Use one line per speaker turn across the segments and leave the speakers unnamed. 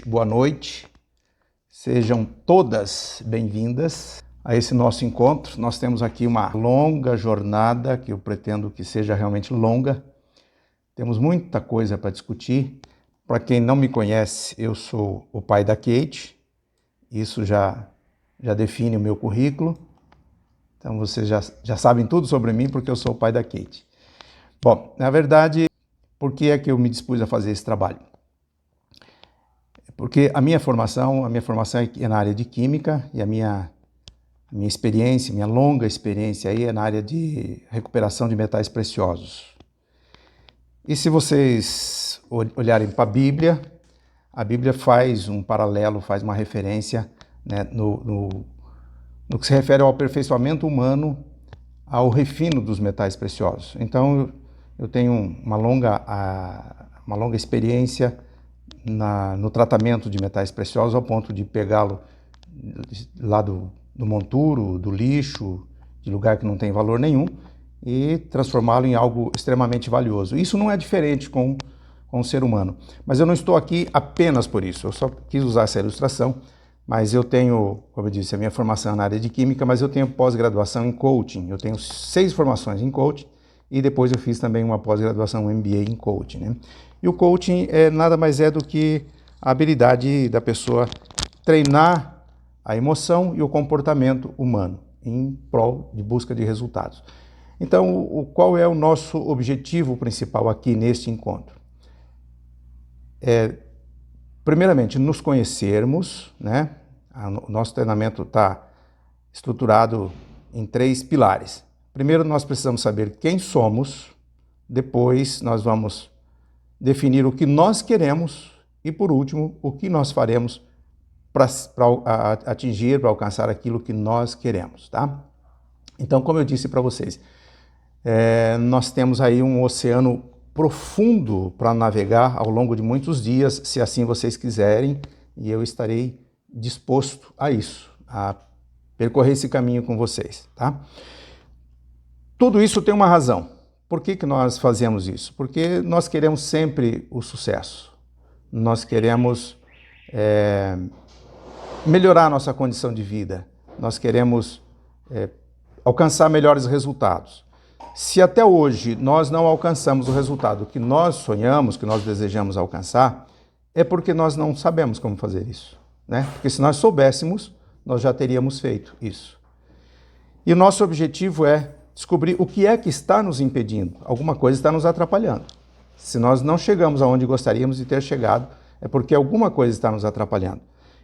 Boa noite, sejam todas bem-vindas a esse nosso encontro. Nós temos aqui uma longa jornada, que eu pretendo que seja realmente longa. Temos muita coisa para discutir. Para quem não me conhece, eu sou o pai da Kate, isso já define o meu currículo. Então vocês já sabem tudo sobre mim porque eu sou o pai da Kate. Bom, na verdade, por que é que eu me dispus a fazer esse trabalho? Porque a minha formação é na área de química e a minha experiência, minha longa experiência aí é na área de recuperação de metais preciosos. E se vocês olharem para a Bíblia faz um paralelo, faz uma referência, né, no que se refere ao aperfeiçoamento humano, ao refino dos metais preciosos. Então, eu tenho uma longa experiência no tratamento de metais preciosos, ao ponto de pegá-lo lá do monturo, do lixo, de lugar que não tem valor nenhum, e transformá-lo em algo extremamente valioso. Isso não é diferente com o ser humano. Mas eu não estou aqui apenas por isso, eu só quis usar essa ilustração, mas eu tenho, como eu disse, a minha formação na área de química, mas eu tenho pós-graduação em coaching. Eu tenho 6 formações em coaching e depois eu fiz também uma pós-graduação, um MBA em coaching, né? E o coaching nada mais é do que a habilidade da pessoa treinar a emoção e o comportamento humano em prol de busca de resultados. Então, qual é o nosso objetivo principal aqui neste encontro? Primeiramente, nos conhecermos, né? O nosso treinamento está estruturado em 3 pilares. Primeiro, nós precisamos saber quem somos, depois nós vamos definir o que nós queremos e, por último, o que nós faremos para atingir, para alcançar aquilo que nós queremos, tá? Então, como eu disse para vocês, nós temos aí um oceano profundo para navegar ao longo de muitos dias, se assim vocês quiserem, e eu estarei disposto a isso, a percorrer esse caminho com vocês, tá? Tudo isso tem uma razão. Por que nós fazemos isso? Porque nós queremos sempre o sucesso. Nós queremos melhorar a nossa condição de vida. Nós queremos alcançar melhores resultados. Se até hoje nós não alcançamos o resultado que nós sonhamos, que nós desejamos alcançar, é porque nós não sabemos como fazer isso, né? Porque se nós soubéssemos, nós já teríamos feito isso. E o nosso objetivo é descobrir o que é que está nos impedindo. Alguma coisa está nos atrapalhando. Se nós não chegamos aonde gostaríamos de ter chegado, é porque alguma coisa está nos atrapalhando.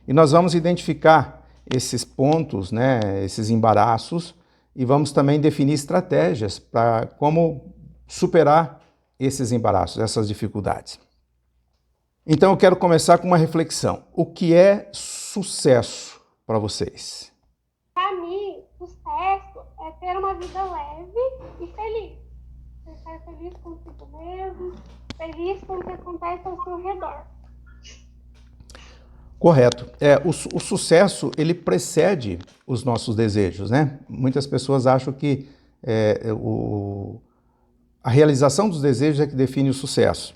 E nós vamos identificar esses pontos, né, esses embaraços, e vamos também definir estratégias para como superar esses embaraços, essas dificuldades. Então eu quero começar com uma reflexão. O que é sucesso para vocês?
Para mim, sucesso é ter uma vida leve e feliz. Você estar feliz consigo mesmo, feliz com o que acontece ao seu redor.
Correto. O sucesso, ele precede os nossos desejos, né? Muitas pessoas acham que a realização dos desejos é que define o sucesso.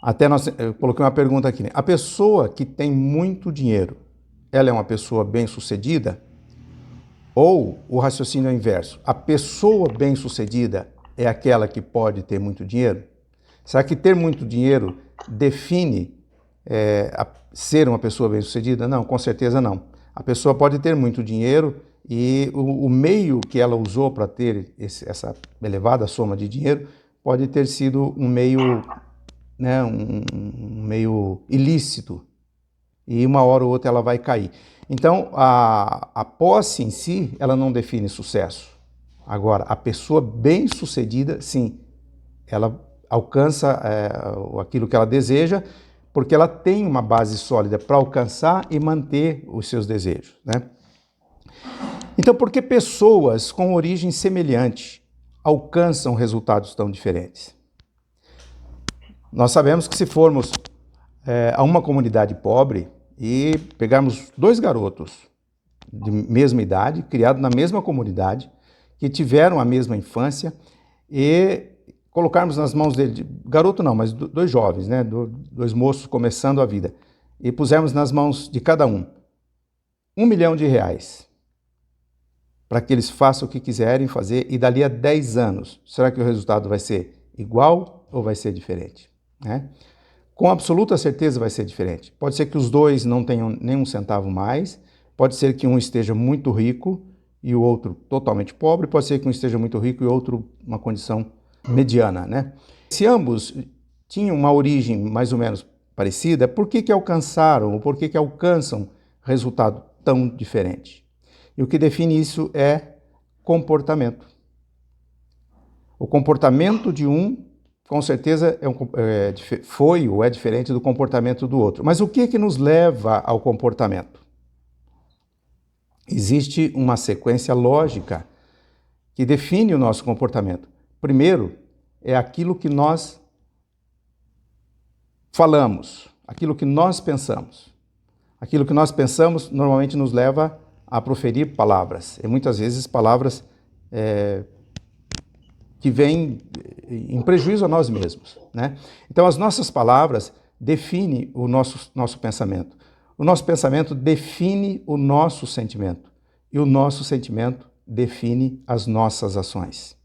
Até eu coloquei uma pergunta aqui, né? A pessoa que tem muito dinheiro, ela é uma pessoa bem-sucedida? Ou o raciocínio é o inverso? A pessoa bem-sucedida é aquela que pode ter muito dinheiro? Será que ter muito dinheiro define ser uma pessoa bem-sucedida? Não, com certeza não. A pessoa pode ter muito dinheiro e o meio que ela usou para ter essa elevada soma de dinheiro pode ter sido um meio, né, um meio ilícito. E uma hora ou outra ela vai cair. Então, a posse em si, ela não define sucesso. Agora, a pessoa bem-sucedida, sim, ela alcança aquilo que ela deseja, porque ela tem uma base sólida para alcançar e manter os seus desejos, né? Então, por que pessoas com origem semelhante alcançam resultados tão diferentes? Nós sabemos que se formos a uma comunidade pobre e pegarmos 2 garotos de mesma idade, criados na mesma comunidade, que tiveram a mesma infância e colocarmos nas mãos dele, garoto não, mas dois jovens, né, dois moços começando a vida, e pusermos nas mãos de cada um R$1 milhão, para que eles façam o que quiserem fazer, e dali a 10 anos, será que o resultado vai ser igual ou vai ser diferente? Né? Com absoluta certeza vai ser diferente. Pode ser que os dois não tenham nem um centavo mais, pode ser que um esteja muito rico e o outro totalmente pobre, pode ser que um esteja muito rico e o outro uma condição mediana, né? Se ambos tinham uma origem mais ou menos parecida, por que alcançaram ou por que alcançam resultado tão diferente? E o que define isso é comportamento. O comportamento de um, com certeza, foi ou é diferente do comportamento do outro. Mas o que nos leva ao comportamento? Existe uma sequência lógica que define o nosso comportamento. Primeiro, é aquilo que nós falamos, aquilo que nós pensamos. Aquilo que nós pensamos normalmente nos leva a proferir palavras, e muitas vezes palavras que vêm em prejuízo a nós mesmos, né? Então, as nossas palavras definem o nosso pensamento. O nosso pensamento define o nosso sentimento, e o nosso sentimento define as nossas ações.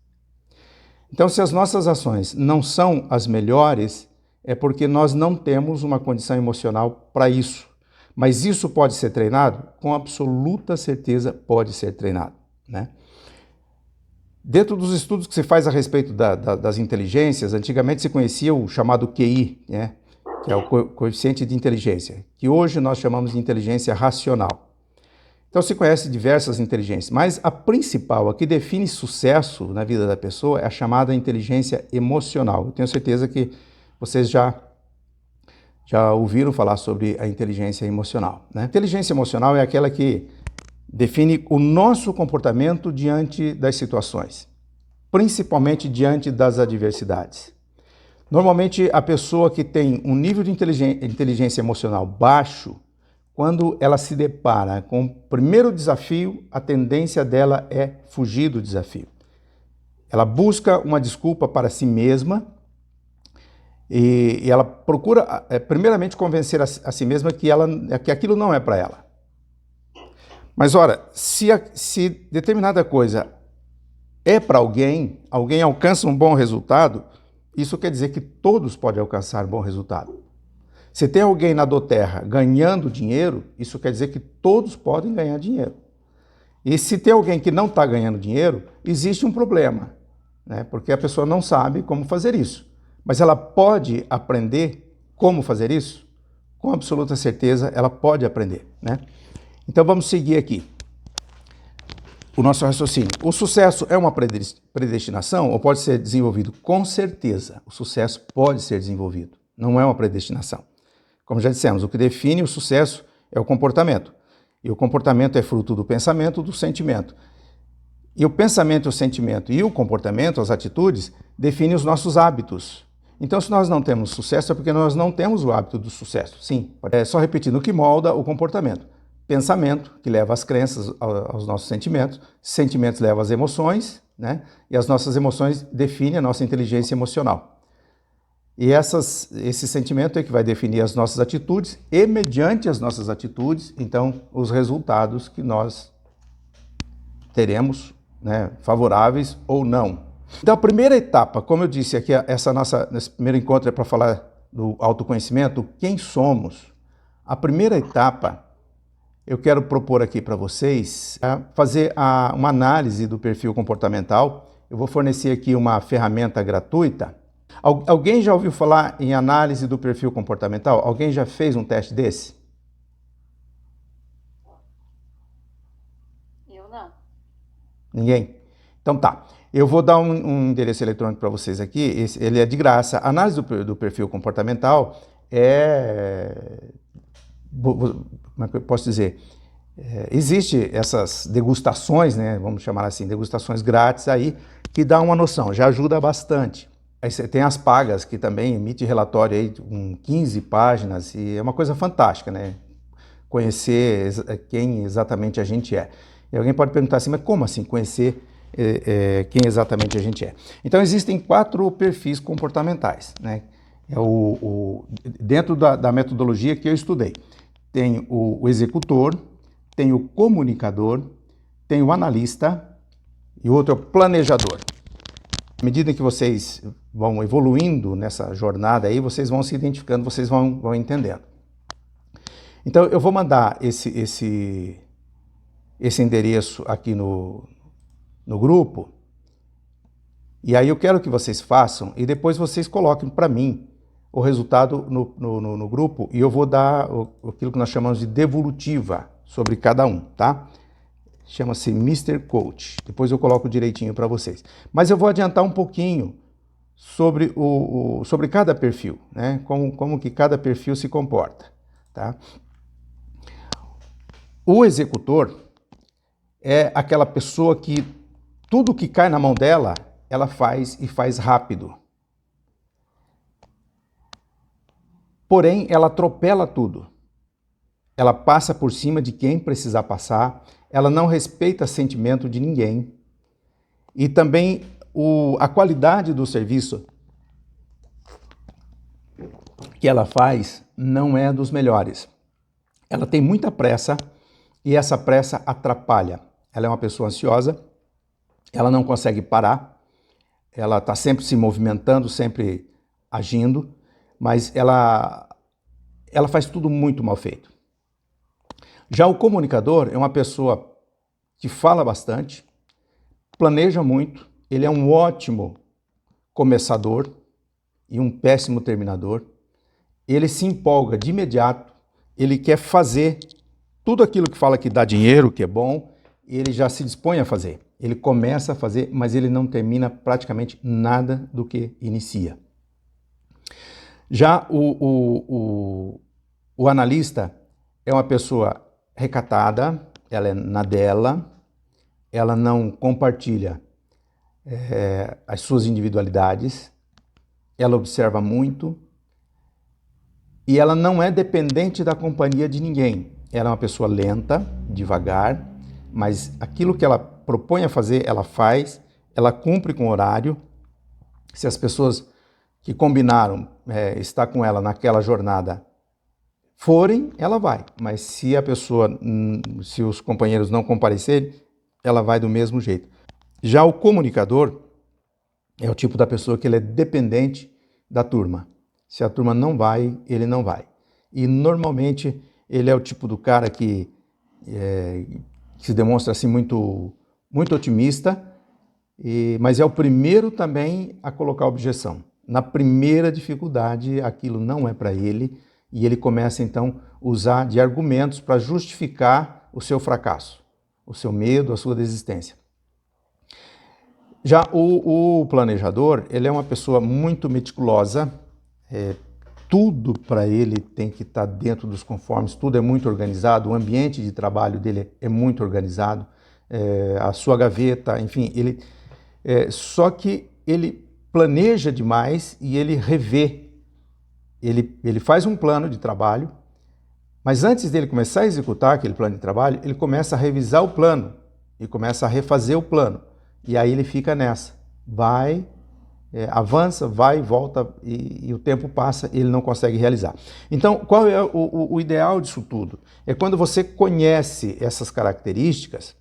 Então, se as nossas ações não são as melhores, é porque nós não temos uma condição emocional para isso. Mas isso pode ser treinado? Com absoluta certeza pode ser treinado, né? Dentro dos estudos que se faz a respeito das inteligências, antigamente se conhecia o chamado QI, né? Que é o coeficiente de inteligência, que hoje nós chamamos de inteligência racional. Então se conhece diversas inteligências, mas a principal, a que define sucesso na vida da pessoa, é a chamada inteligência emocional. Eu tenho certeza que vocês já ouviram falar sobre a inteligência emocional, né? A inteligência emocional é aquela que define o nosso comportamento diante das situações, principalmente diante das adversidades. Normalmente, a pessoa que tem um nível de inteligência emocional baixo, quando ela se depara com o primeiro desafio, a tendência dela é fugir do desafio. Ela busca uma desculpa para si mesma e ela procura, primeiramente, convencer a si mesma que aquilo não é para ela. Mas, ora, se determinada coisa é para alguém alcança um bom resultado, isso quer dizer que todos podem alcançar um bom resultado. Se tem alguém na doterra ganhando dinheiro, isso quer dizer que todos podem ganhar dinheiro. E se tem alguém que não está ganhando dinheiro, existe um problema, né? Porque a pessoa não sabe como fazer isso. Mas ela pode aprender como fazer isso? Com absoluta certeza, ela pode aprender, né? Então vamos seguir aqui o nosso raciocínio. O sucesso é uma predestinação ou pode ser desenvolvido? Com certeza, o sucesso pode ser desenvolvido, não é uma predestinação. Como já dissemos, o que define o sucesso é o comportamento. E o comportamento é fruto do pensamento, do sentimento. E o pensamento, o sentimento e o comportamento, as atitudes, definem os nossos hábitos. Então, se nós não temos sucesso, é porque nós não temos o hábito do sucesso. Sim, só repetindo, o que molda o comportamento. Pensamento, que leva às crenças, aos nossos sentimentos. Sentimentos levam às emoções, né? E as nossas emoções definem a nossa inteligência emocional. E esse sentimento é que vai definir as nossas atitudes e, mediante as nossas atitudes, então, os resultados que nós teremos, né, favoráveis ou não. Então, a primeira etapa, como eu disse aqui, nesse primeiro encontro é para falar do autoconhecimento, quem somos. A primeira etapa, eu quero propor aqui para vocês fazer uma análise do perfil comportamental. Eu vou fornecer aqui uma ferramenta gratuita. Alguém já ouviu falar em análise do perfil comportamental? Alguém já fez um teste desse?
Eu não.
Ninguém? Então tá. Eu vou dar um endereço eletrônico para vocês aqui. Ele é de graça. A análise do perfil comportamental como é que eu posso dizer? Existe essas degustações, né? Vamos chamar assim, degustações grátis aí, que dá uma noção, já ajuda bastante. Aí você tem as pagas, que também emite relatório aí com 15 páginas, e é uma coisa fantástica, né? Conhecer quem exatamente a gente é. E alguém pode perguntar assim, mas como assim conhecer quem exatamente a gente é. Então, existem 4 perfis comportamentais, né? Dentro da metodologia que eu estudei. Tem o executor, tem o comunicador, tem o analista e o outro é o planejador. À medida que vocês vão evoluindo nessa jornada aí, vocês vão se identificando, vocês vão entendendo. Então, eu vou mandar esse endereço aqui no grupo, e aí eu quero que vocês façam, e depois vocês coloquem para mim o resultado no grupo, e eu vou dar aquilo que nós chamamos de devolutiva sobre cada um, tá? Chama-se Mr. Coach. Depois eu coloco direitinho para vocês. Mas eu vou adiantar um pouquinho sobre cada perfil, né? Como que cada perfil se comporta, tá? O executor é aquela pessoa que tudo que cai na mão dela, ela faz e faz rápido. Porém, ela atropela tudo. Ela passa por cima de quem precisar passar, ela não respeita sentimento de ninguém. E também a qualidade do serviço que ela faz não é dos melhores. Ela tem muita pressa e essa pressa atrapalha. Ela é uma pessoa ansiosa, ela não consegue parar, ela está sempre se movimentando, sempre agindo, mas ela faz tudo muito mal feito. Já o comunicador é uma pessoa que fala bastante, planeja muito, ele é um ótimo começador e um péssimo terminador. Ele se empolga de imediato, ele quer fazer tudo aquilo que fala que dá dinheiro, que é bom, ele já se dispõe a fazer. Ele começa a fazer, mas ele não termina praticamente nada do que inicia. Já o analista é uma pessoa recatada, ela é na dela, ela não compartilha as suas individualidades, ela observa muito e ela não é dependente da companhia de ninguém. Ela é uma pessoa lenta, devagar, mas aquilo que ela propõe a fazer, ela faz, ela cumpre com o horário. Se as pessoas que combinaram estar com ela naquela jornada forem, ela vai. Mas se se os companheiros não comparecerem, ela vai do mesmo jeito. Já o comunicador é o tipo da pessoa que ele é dependente da turma. Se a turma não vai, ele não vai. E normalmente ele é o tipo do cara que se demonstra assim muito otimista, mas é o primeiro também a colocar objeção. Na primeira dificuldade, aquilo não é para ele, e ele começa então a usar de argumentos para justificar o seu fracasso, o seu medo, a sua desistência. Já o planejador, ele é uma pessoa muito meticulosa, tudo para ele tem que estar dentro dos conformes, tudo é muito organizado, o ambiente de trabalho dele é muito organizado, a sua gaveta, enfim, só que ele planeja demais e ele revê. Ele faz um plano de trabalho, mas antes dele começar a executar aquele plano de trabalho, ele começa a revisar o plano e começa a refazer o plano. E aí ele fica nessa, avança, vai, volta e o tempo passa e ele não consegue realizar. Então, qual é o ideal disso tudo? É quando você conhece essas características,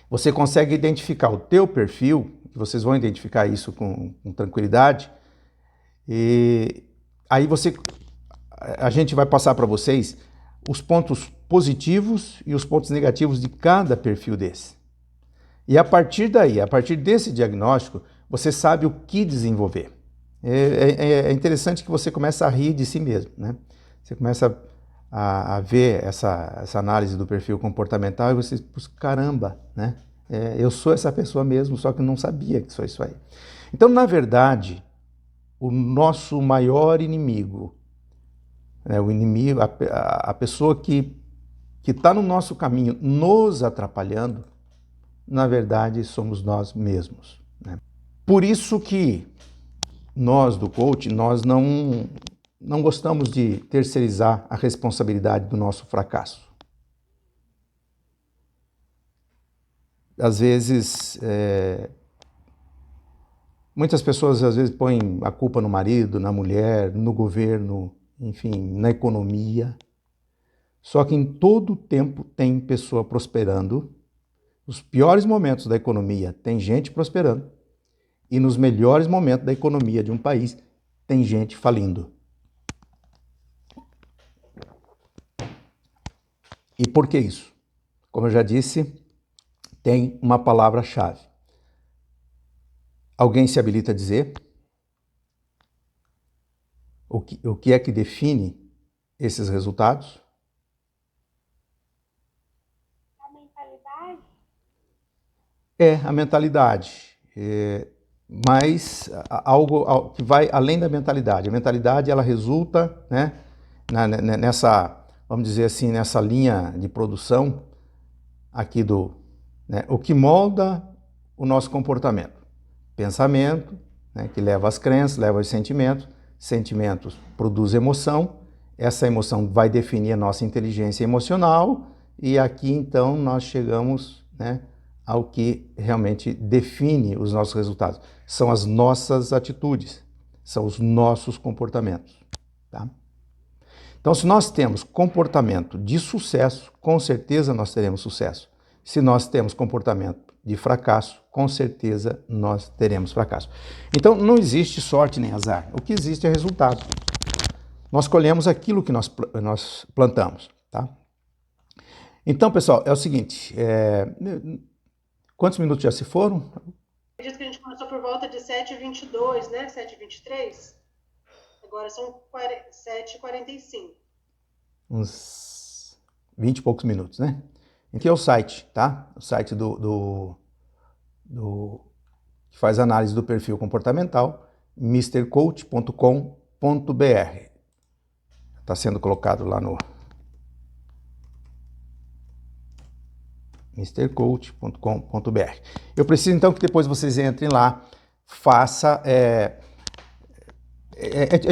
você consegue identificar o teu perfil, que vocês vão identificar isso com tranquilidade, e aí a gente vai passar para vocês os pontos positivos e os pontos negativos de cada perfil desse. E a partir daí, a partir desse diagnóstico, você sabe o que desenvolver. É interessante que você comece a rir de si mesmo, né? Você começa a ver essa análise do perfil comportamental e você, caramba, né? Eu sou essa pessoa mesmo, só que não sabia que sou isso aí. Então, na verdade, o nosso maior inimigo, o inimigo, a pessoa que está no nosso caminho nos atrapalhando, na verdade, somos nós mesmos, né? Por isso que nós do coach, nós não gostamos de terceirizar a responsabilidade do nosso fracasso. às vezes, muitas pessoas às vezes põem a culpa no marido, na mulher, no governo, enfim, na economia. Só que em todo tempo tem pessoa prosperando. Nos piores momentos da economia tem gente prosperando. E nos melhores momentos da economia de um país tem gente falindo. E por que isso? Como eu já disse, tem uma palavra-chave. Alguém se habilita a dizer o que é que define esses resultados?
A mentalidade?
A mentalidade. Mas algo que vai além da mentalidade. A mentalidade, ela resulta, né, nessa, vamos dizer assim, nessa linha de produção aqui o que molda o nosso comportamento. Pensamento, né, que leva às crenças, leva aos sentimentos. Sentimentos produzem emoção. Essa emoção vai definir a nossa inteligência emocional. E aqui, então, nós chegamos, né, ao que realmente define os nossos resultados. São as nossas atitudes, são os nossos comportamentos. Tá? Então, se nós temos comportamento de sucesso, com certeza nós teremos sucesso. Se nós temos comportamento de fracasso, com certeza nós teremos fracasso. Então, não existe sorte nem azar. O que existe é resultado. Nós colhemos aquilo que nós plantamos. Tá? Então, pessoal, é o seguinte, quantos minutos já se foram?
Acredito que a gente começou por volta de 7h22, né? 7h23. Agora são 7h45.
Uns 20 e poucos minutos, né? Aqui é o site, tá? O site que faz análise do perfil comportamental, mrcoach.com.br. Está sendo colocado lá no mrcoach.com.br. Eu preciso então que depois vocês entrem lá, faça,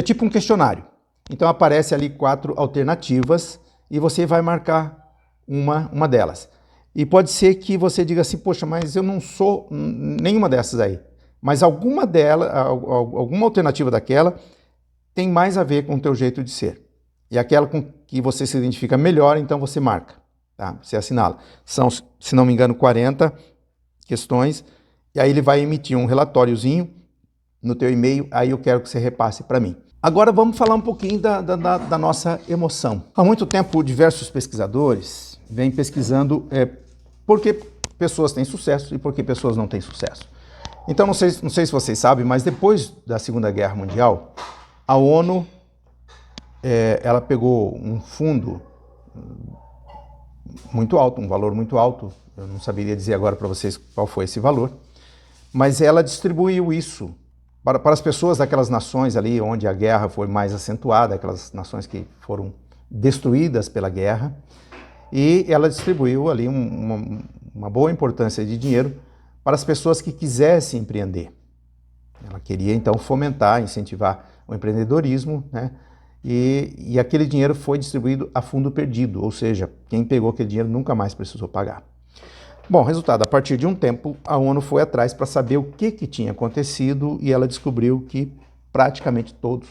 tipo um questionário. Então aparece ali 4 alternativas e você vai marcar uma delas. E pode ser que você diga assim, poxa, mas eu não sou nenhuma dessas aí. Mas alguma alternativa daquela tem mais a ver com o teu jeito de ser. E aquela com que você se identifica melhor, então você marca. Tá? Você assinala. São, se não me engano, 40 questões, e aí ele vai emitir um relatóriozinho no teu e-mail, aí eu quero que você repasse para mim. Agora vamos falar um pouquinho da nossa emoção. Há muito tempo, diversos pesquisadores vêm pesquisando por que pessoas têm sucesso e por que pessoas não têm sucesso. Então, não sei se vocês sabem, mas depois da Segunda Guerra Mundial, a ONU ela pegou um fundo muito alto, um valor muito alto, eu não saberia dizer agora para vocês qual foi esse valor, mas ela distribuiu isso para as pessoas daquelas nações ali onde a guerra foi mais acentuada, aquelas nações que foram destruídas pela guerra, e ela distribuiu ali uma boa importância de dinheiro para as pessoas que quisessem empreender. Ela queria então fomentar, incentivar o empreendedorismo, né? E aquele dinheiro foi distribuído a fundo perdido, ou seja, quem pegou aquele dinheiro nunca mais precisou pagar. Bom, resultado, a partir de um tempo, a ONU foi atrás para saber o que tinha acontecido e ela descobriu que praticamente todos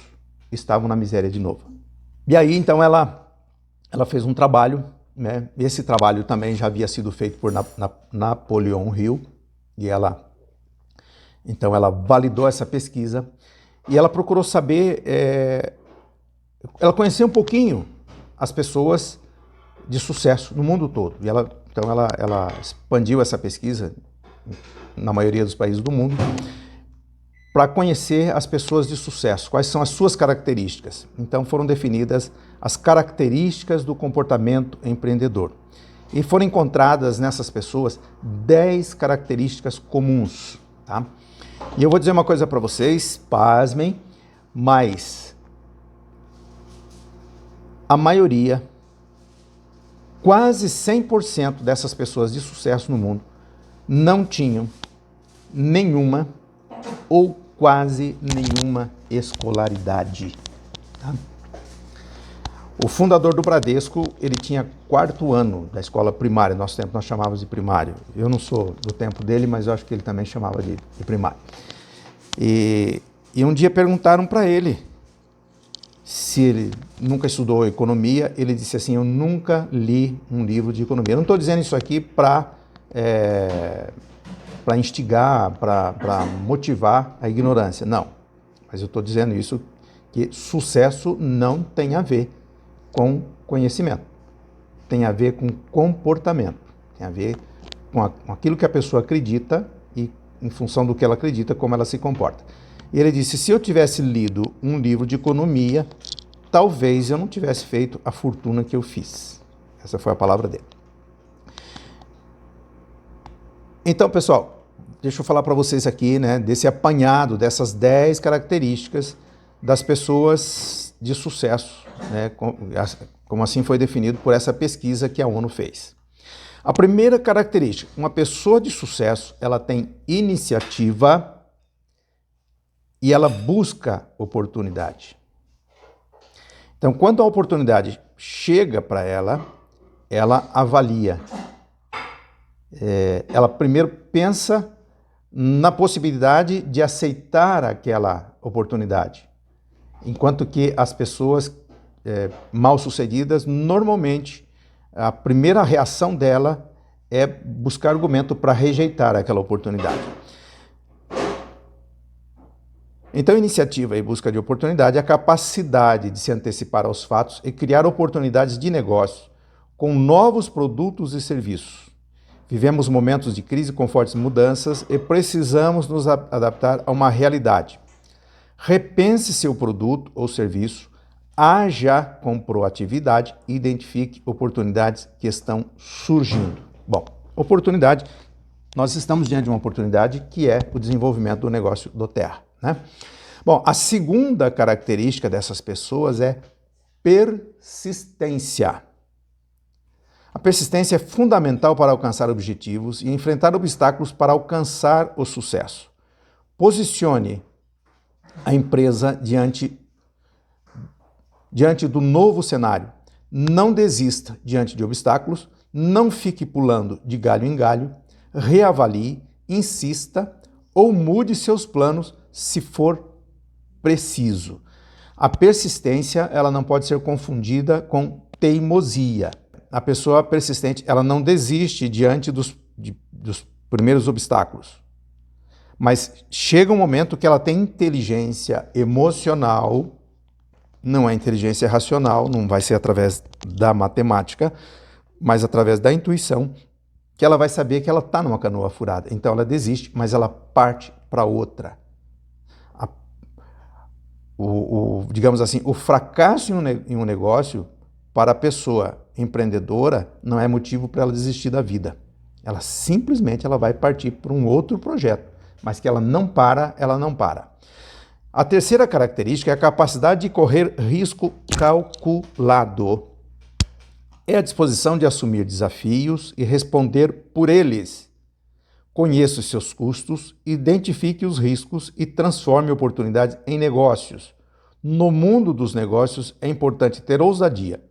estavam na miséria de novo. E aí, então, ela fez um trabalho, né? Esse trabalho também já havia sido feito por Napoleon Hill, e então ela validou essa pesquisa e ela procurou saber... ela conheceu um pouquinho as pessoas de sucesso no mundo todo. E ela expandiu essa pesquisa na maioria dos países do mundo para conhecer as pessoas de sucesso, quais são as suas características. Então foram definidas as características do comportamento empreendedor. E foram encontradas nessas pessoas 10 características comuns. Tá? E eu vou dizer uma coisa para vocês, pasmem, mas a maioria, quase 100% dessas pessoas de sucesso no mundo não tinham nenhuma ou quase nenhuma escolaridade. Tá? O fundador do Bradesco, ele tinha 4º ano da escola primária. Nosso tempo nós chamávamos de primário. Eu não sou do tempo dele, mas eu acho que ele também chamava de primário. E um dia perguntaram para ele se ele nunca estudou economia. Ele disse assim: eu nunca li um livro de economia. Eu não estou dizendo isso aqui para instigar, para motivar a ignorância, não. Mas eu estou dizendo isso, que sucesso não tem a ver com conhecimento, tem a ver com comportamento, tem a ver com aquilo que a pessoa acredita e, em função do que ela acredita, como ela se comporta. E ele disse: se eu tivesse lido um livro de economia, talvez eu não tivesse feito a fortuna que eu fiz. Essa foi a palavra dele. Então, pessoal, deixa eu falar para vocês aqui, né, desse apanhado, dessas 10 características das pessoas de sucesso, né, como assim foi definido por essa pesquisa que a ONU fez. A primeira característica: uma pessoa de sucesso, ela tem iniciativa e ela busca oportunidade. Então, quando a oportunidade chega para ela, ela avalia. Ela primeiro pensa na possibilidade de aceitar aquela oportunidade. Enquanto que as pessoas mal-sucedidas, normalmente, a primeira reação dela é buscar argumento para rejeitar aquela oportunidade. Então, iniciativa e busca de oportunidade é a capacidade de se antecipar aos fatos e criar oportunidades de negócio com novos produtos e serviços. Vivemos momentos de crise com fortes mudanças e precisamos nos adaptar a uma realidade. Repense seu produto ou serviço, haja com proatividade e identifique oportunidades que estão surgindo. Bom, oportunidade, nós estamos diante de uma oportunidade que é o desenvolvimento do negócio do Terra, né? Bom, a segunda característica dessas pessoas é persistência. A persistência é fundamental para alcançar objetivos e enfrentar obstáculos para alcançar o sucesso. Posicione a empresa diante do novo cenário. Não desista diante de obstáculos, não fique pulando de galho em galho, reavalie, insista ou mude seus planos se for preciso. A persistência, ela não pode ser confundida com teimosia. A pessoa persistente, ela não desiste diante dos primeiros obstáculos. Mas chega um momento que ela tem inteligência emocional, não é inteligência racional, não vai ser através da matemática, mas através da intuição, que ela vai saber que ela está numa canoa furada. Então ela desiste, mas ela parte para outra. Digamos assim, o fracasso em um negócio, para a pessoa empreendedora, não é motivo para ela desistir da vida. Ela simplesmente vai partir para um outro projeto, mas que ela não para. A terceira característica é a capacidade de correr risco calculado. É a disposição de assumir desafios e responder por eles. Conheça os seus custos, identifique os riscos e transforme oportunidades em negócios. No mundo dos negócios é importante ter ousadia.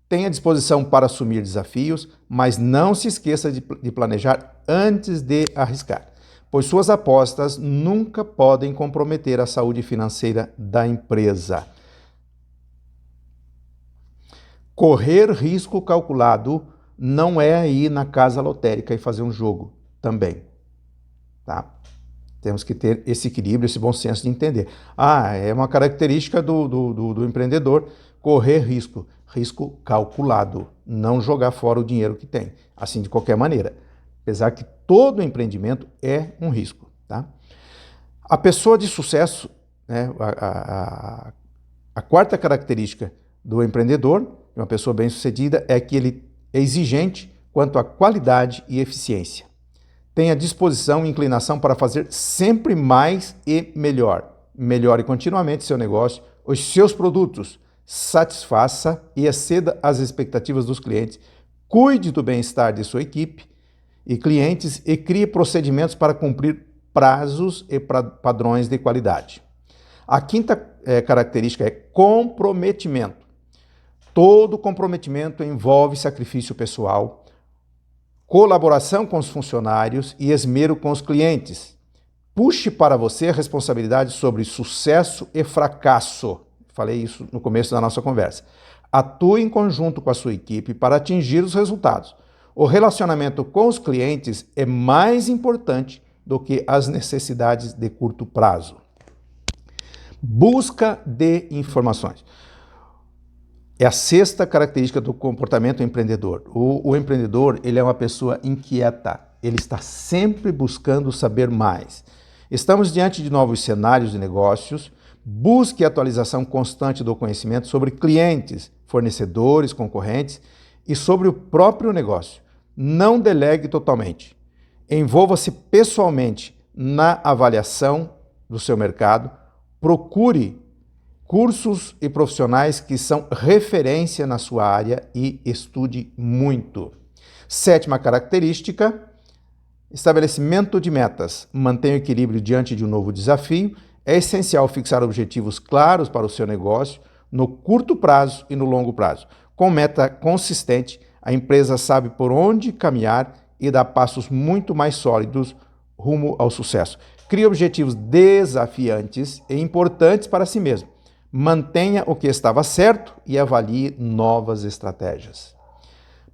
Tenha disposição para assumir desafios, mas não se esqueça de planejar antes de arriscar, pois suas apostas nunca podem comprometer a saúde financeira da empresa. Correr risco calculado não é ir na casa lotérica e fazer um jogo também, tá? Temos que ter esse equilíbrio, esse bom senso de entender. É uma característica do empreendedor correr risco calculado, não jogar fora o dinheiro que tem, assim de qualquer maneira. Apesar que todo empreendimento é um risco, tá? A pessoa de sucesso, né, a quarta característica do empreendedor, de uma pessoa bem-sucedida, é que ele é exigente quanto à qualidade e eficiência. Tenha disposição e inclinação para fazer sempre mais e melhor. Melhore continuamente seu negócio, os seus produtos, satisfaça e exceda as expectativas dos clientes, cuide do bem-estar de sua equipe e clientes e crie procedimentos para cumprir prazos e padrões de qualidade. A quinta característica é comprometimento. Todo comprometimento envolve sacrifício pessoal, colaboração com os funcionários e esmero com os clientes. Puxe para você a responsabilidade sobre sucesso e fracasso. Falei isso no começo da nossa conversa. Atue em conjunto com a sua equipe para atingir os resultados. O relacionamento com os clientes é mais importante do que as necessidades de curto prazo. Busca de informações. É a sexta característica do comportamento empreendedor. O empreendedor, ele é uma pessoa inquieta. Ele está sempre buscando saber mais. Estamos diante de novos cenários de negócios. Busque atualização constante do conhecimento sobre clientes, fornecedores, concorrentes e sobre o próprio negócio. Não delegue totalmente. Envolva-se pessoalmente na avaliação do seu mercado. Procure cursos e profissionais que são referência na sua área e estude muito. Sétima característica, estabelecimento de metas. Mantenha o equilíbrio diante de um novo desafio. É essencial fixar objetivos claros para o seu negócio no curto prazo e no longo prazo. Com meta consistente, a empresa sabe por onde caminhar e dá passos muito mais sólidos rumo ao sucesso. Crie objetivos desafiantes e importantes para si mesmo. Mantenha o que estava certo e avalie novas estratégias.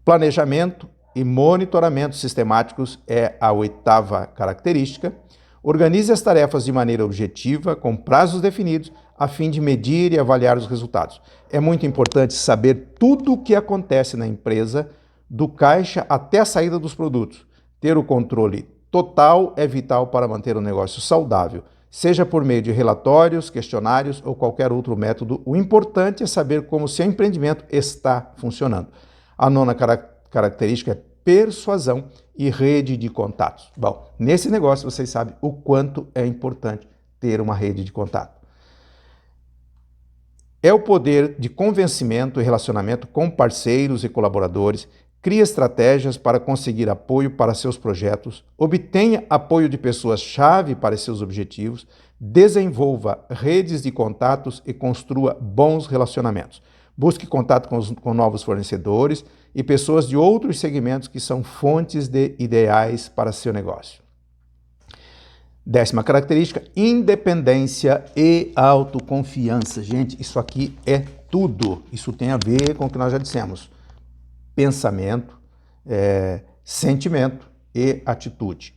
Planejamento e monitoramento sistemáticos é a oitava característica. Organize as tarefas de maneira objetiva, com prazos definidos, a fim de medir e avaliar os resultados. É muito importante saber tudo o que acontece na empresa, do caixa até a saída dos produtos. Ter o controle total é vital para manter o negócio saudável, seja por meio de relatórios, questionários ou qualquer outro método. O importante é saber como seu empreendimento está funcionando. A nona característica é persuasão e rede de contatos. Bom, nesse negócio vocês sabem o quanto é importante ter uma rede de contato. É o poder de convencimento e relacionamento com parceiros e colaboradores. Crie estratégias para conseguir apoio para seus projetos, obtenha apoio de pessoas-chave para seus objetivos, desenvolva redes de contatos e construa bons relacionamentos. Busque contato com novos fornecedores e pessoas de outros segmentos que são fontes de ideais para seu negócio. Décima característica, independência e autoconfiança. Gente, isso aqui é tudo. Isso tem a ver com o que nós já dissemos. Pensamento, sentimento e atitude.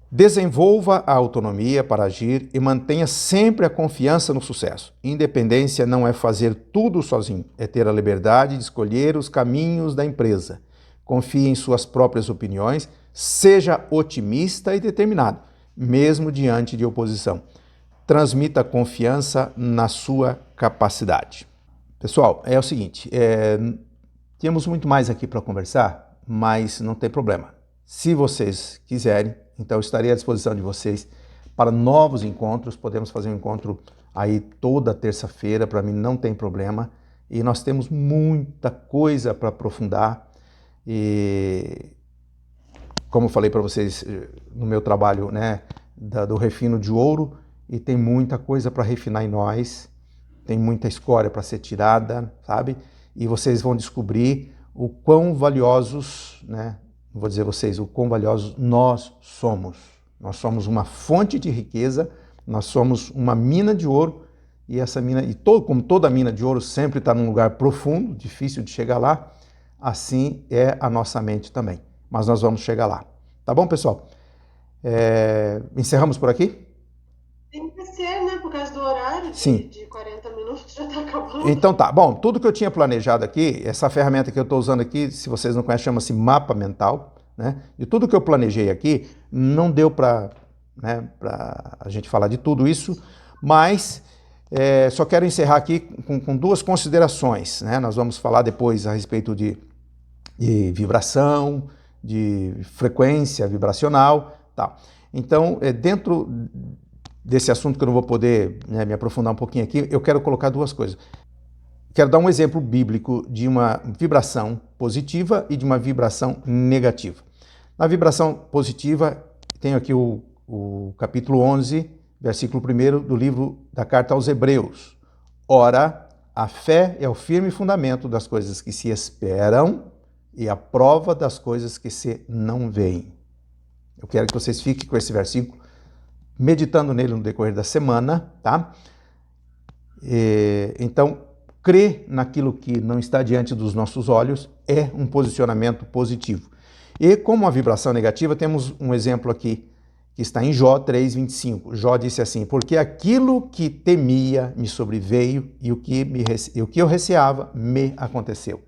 Desenvolva a autonomia para agir e mantenha sempre a confiança no sucesso. Independência não é fazer tudo sozinho, é ter a liberdade de escolher os caminhos da empresa. Confie em suas próprias opiniões, seja otimista e determinado, mesmo diante de oposição. Transmita confiança na sua capacidade. Pessoal, é o seguinte, tínhamos muito mais aqui para conversar, mas não tem problema. Se vocês quiserem, então estarei à disposição de vocês para novos encontros. Podemos fazer um encontro aí toda terça-feira, para mim não tem problema. E nós temos muita coisa para aprofundar. E como eu falei para vocês no meu trabalho, né, do refino de ouro, e tem muita coisa para refinar em nós, tem muita escória para ser tirada, sabe? E vocês vão descobrir o quão valiosos, né? Vou dizer a vocês, o quão valiosos nós somos. Nós somos uma fonte de riqueza, nós somos uma mina de ouro, e essa mina, como toda mina de ouro sempre está num lugar profundo, difícil de chegar lá, assim é a nossa mente também. Mas nós vamos chegar lá. Tá bom, pessoal? Encerramos por aqui?
Tem que ser, né? Por causa do horário de 40 minutos já está acabando.
Então tá. Bom, tudo que eu tinha planejado aqui, essa ferramenta que eu estou usando aqui, se vocês não conhecem, chama-se Mapa Mental, né? E tudo que eu planejei aqui não deu para, né, a gente falar de tudo isso, mas só quero encerrar aqui com duas considerações, né? Nós vamos falar depois a respeito de vibração, de frequência vibracional, tá? Então, dentro desse assunto que eu não vou poder, né, me aprofundar um pouquinho aqui, eu quero colocar duas coisas. Quero dar um exemplo bíblico de uma vibração positiva e de uma vibração negativa. Na vibração positiva, tenho aqui o capítulo 11, versículo 1 do livro da Carta aos Hebreus. Ora, A fé é o firme fundamento das coisas que se esperam e a prova das coisas que se não veem. Eu quero que vocês fiquem com esse versículo, meditando nele no decorrer da semana, tá? Então, crer naquilo que não está diante dos nossos olhos é um posicionamento positivo. E como a vibração negativa, temos um exemplo aqui que está em Jó 3:25. Jó disse assim: porque aquilo que temia me sobreveio e o que eu receava me aconteceu.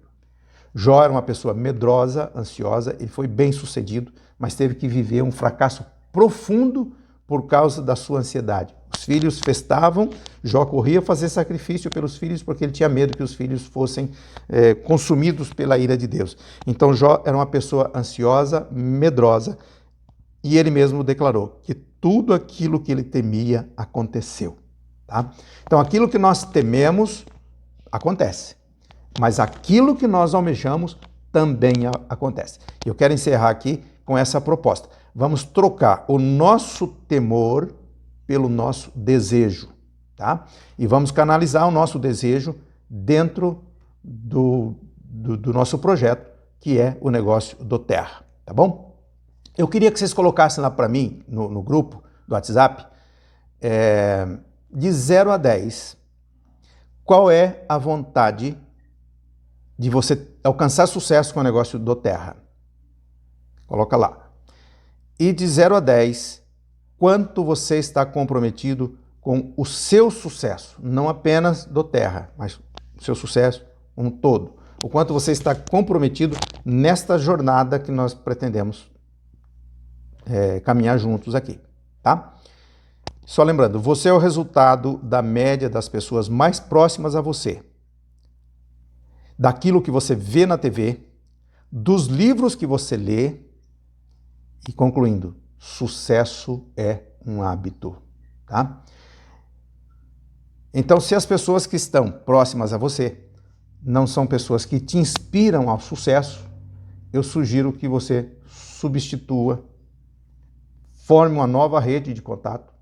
Jó era uma pessoa medrosa, ansiosa, ele foi bem sucedido, mas teve que viver um fracasso profundo por causa da sua ansiedade. Os filhos festavam, Jó corria fazer sacrifício pelos filhos porque ele tinha medo que os filhos fossem consumidos pela ira de Deus. Então Jó era uma pessoa ansiosa, medrosa, e ele mesmo declarou que tudo aquilo que ele temia aconteceu. Tá? Então aquilo que nós tememos acontece, mas aquilo que nós almejamos também acontece. Eu quero encerrar aqui com essa proposta. Vamos trocar o nosso temor pelo nosso desejo, tá? E vamos canalizar o nosso desejo dentro do nosso projeto, que é o negócio do Terra, tá bom? Eu queria que vocês colocassem lá para mim, no grupo do WhatsApp, de 0 a 10, qual é a vontade de você alcançar sucesso com o negócio do Terra. Coloca lá. E de 0 a 10, quanto você está comprometido com o seu sucesso, não apenas do Terra, mas o seu sucesso um todo. O quanto você está comprometido nesta jornada que nós pretendemos caminhar juntos aqui, tá? Só lembrando, você é o resultado da média das pessoas mais próximas a você, daquilo que você vê na TV, dos livros que você lê. E concluindo, sucesso é um hábito, tá? Então, se as pessoas que estão próximas a você não são pessoas que te inspiram ao sucesso, eu sugiro que você substitua, forme uma nova rede de contato